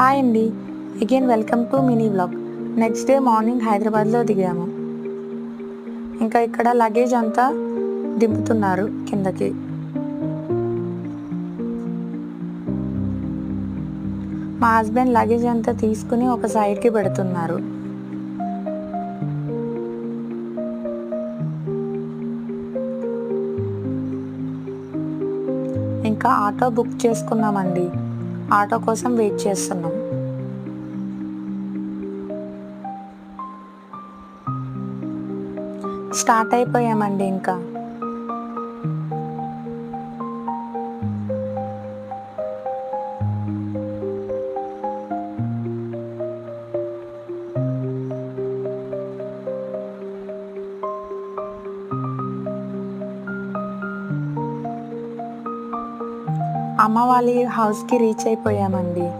Hi అండి. Again welcome to mini vlog. Next day morning హైదరాబాద్లో దిగాము. ఇంకా ఇక్కడ లగేజ్ అంతా దింపుతున్నారు కిందకి. మా హస్బెండ్ లగేజ్ అంతా తీసుకుని ఒక సైడ్కి పెడుతున్నారు. ఇంకా ఆటో బుక్ చేసుకున్నామండి. ఆటో కోసం వెయిట్ చేస్తున్నాం. స్టార్ట్ అయిపోయామండి. ఇంకా అమ్మ వాళ్ళ హౌస్కి రీచ్ అయిపోయామండి.